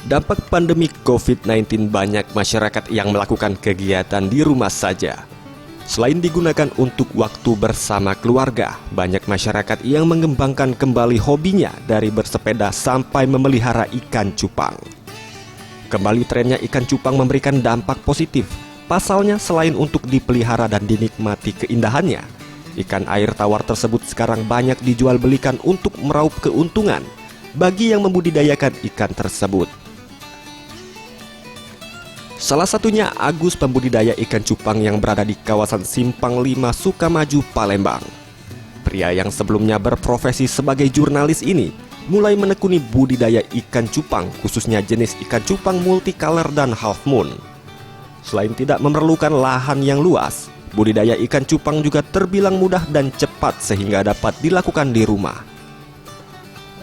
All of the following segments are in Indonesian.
Dampak pandemi COVID-19 banyak masyarakat yang melakukan kegiatan di rumah saja. Selain digunakan untuk waktu bersama keluarga, banyak masyarakat yang mengembangkan kembali hobinya dari bersepeda sampai memelihara ikan cupang. Kembali trennya ikan cupang memberikan dampak positif. Pasalnya selain untuk dipelihara dan dinikmati keindahannya, ikan air tawar tersebut sekarang banyak dijual belikan untuk meraup keuntungan bagi yang membudidayakan ikan tersebut. Salah satunya Agus, pembudidaya ikan cupang yang berada di kawasan Simpang 5 Sukamaju, Palembang. Pria yang sebelumnya berprofesi sebagai jurnalis ini mulai menekuni budidaya ikan cupang, khususnya jenis ikan cupang multicolor dan half moon. Selain tidak memerlukan lahan yang luas, budidaya ikan cupang juga terbilang mudah dan cepat sehingga dapat dilakukan di rumah.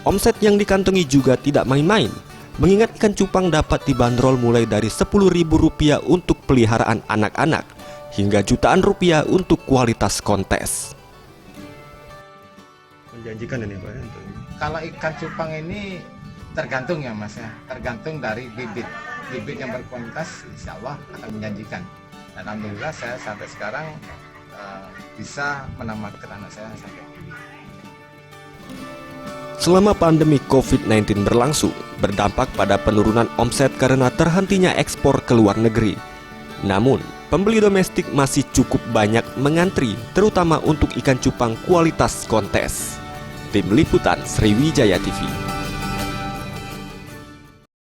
Omset yang dikantongi juga tidak main-main, mengingat ikan cupang dapat dibanderol mulai dari Rp10.000 untuk peliharaan anak-anak hingga jutaan rupiah untuk kualitas kontes. Menjanjikan ini Pak ya? Kalau ikan cupang ini tergantung ya Mas ya, tergantung dari bibit yang berkualitas, insya Allah akan menjanjikan. Dan alhamdulillah saya sampai sekarang bisa menamatkan anak saya sampai. Selama pandemi COVID-19 berlangsung, berdampak pada penurunan omset karena terhentinya ekspor ke luar negeri. Namun, pembeli domestik masih cukup banyak mengantri, terutama untuk ikan cupang kualitas kontes. Tim Liputan Sriwijaya TV.